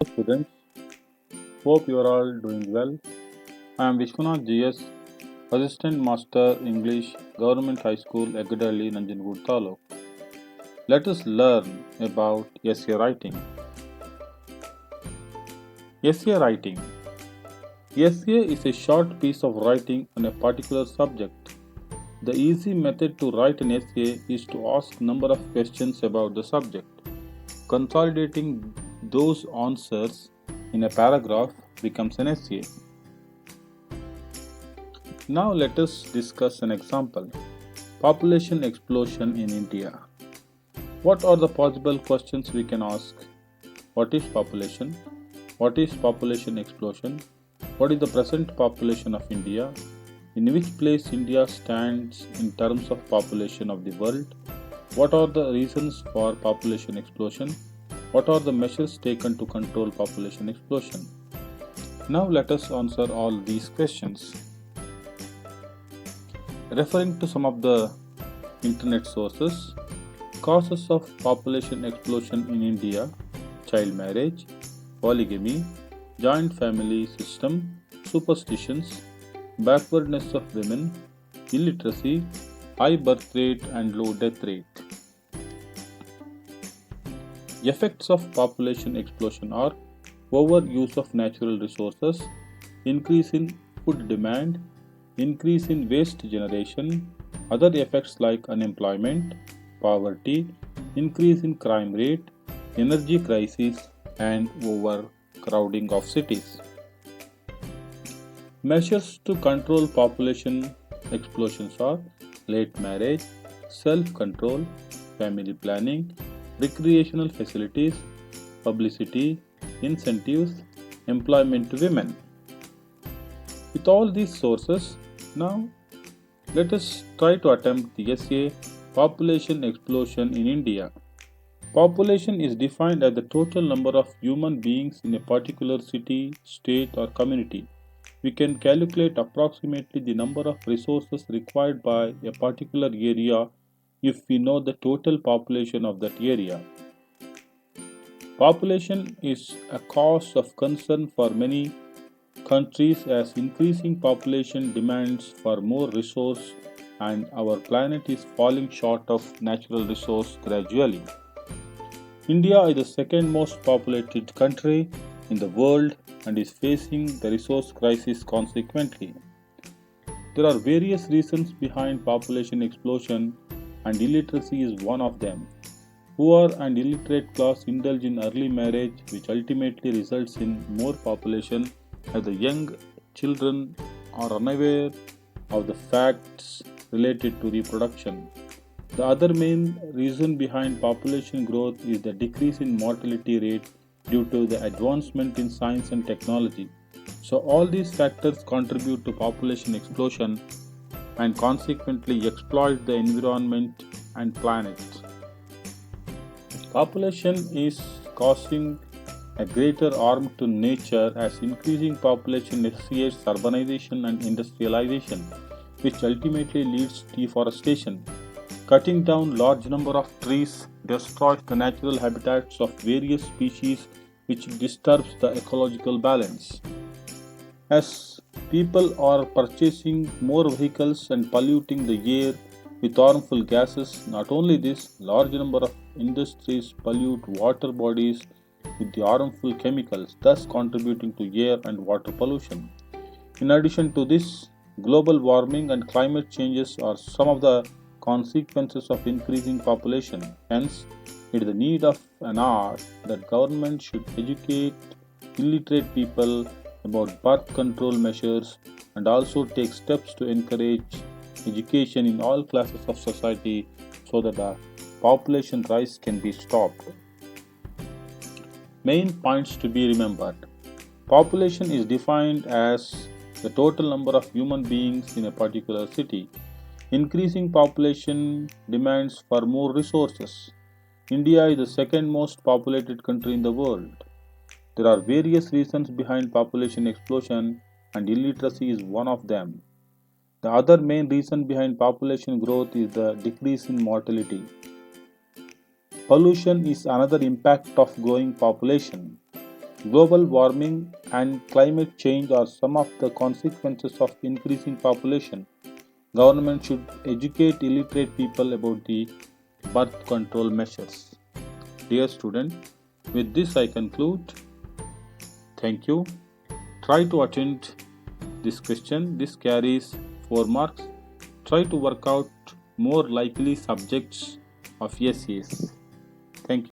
Students, hope you are all doing well. I am Vishwanath GS, Assistant Master English, Government High School, Egadalli, Nanjangud Taluk. Let us learn about essay writing. Essay writing. Essay is a short piece of writing on a particular subject. The easy method to write an essay is to ask number of questions about the subject. Consolidating those answers in a paragraph becomes an essay. Now let us discuss an example. Population explosion in India. What are the possible questions we can ask? What is population? What is population explosion? What is the present population of India? In which place India stands in terms of population of the world? What are the reasons for population explosion? What are the measures taken to control population explosion? Now let us answer all these questions. Referring to some of the internet sources, causes of population explosion in India: child marriage, polygamy, joint family system, superstitions, backwardness of women, illiteracy, high birth rate and low death rate. Effects of population explosion are overuse of natural resources, increase in food demand, increase in waste generation, other effects like unemployment, poverty, increase in crime rate, energy crisis, and overcrowding of cities. Measures to control population explosions are late marriage, self control, family planning, recreational facilities, publicity, incentives, employment to women. With all these sources, now let us try to attempt the essay Population Explosion in India. Population is defined as the total number of human beings in a particular city, state, or community. We can calculate approximately the number of resources required by a particular area if we know the total population of that area. Population is a cause of concern for many countries as increasing population demands for more resource and our planet is falling short of natural resource gradually. India is the second most populated country in the world and is facing the resource crisis consequently. There are various reasons behind population explosion and illiteracy is one of them. Poor and illiterate class indulge in early marriage which ultimately results in more population as the young children are unaware of the facts related to reproduction. The other main reason behind population growth is the decrease in mortality rate due to the advancement in science and technology. So all these factors contribute to population explosion and consequently exploit the environment and planet. Population is causing a greater harm to nature as increasing population necessitates urbanization and industrialization, which ultimately leads to deforestation. Cutting down large number of trees destroys the natural habitats of various species which disturbs the ecological balance. As people are purchasing more vehicles and polluting the air with harmful gases, not only this, large number of industries pollute water bodies with the harmful chemicals, thus contributing to air and water pollution. In addition to this, global warming and climate changes are some of the consequences of increasing population. Hence, it is the need of an art that government should educate illiterate people about birth control measures and also take steps to encourage education in all classes of society so that the population rise can be stopped. Main points to be remembered. Population is defined as the total number of human beings in a particular city. Increasing population demands for more resources. India is the second most populated country in the world. There are various reasons behind population explosion and illiteracy is one of them. The other main reason behind population growth is the decrease in mortality. Pollution is another impact of growing population. Global warming and climate change are some of the consequences of increasing population. Government should educate illiterate people about the birth control measures. Dear student, with this I conclude. Thank you. Try to attend this question. This carries 4 marks. Try to work out more likely subjects of SAs. Thank you.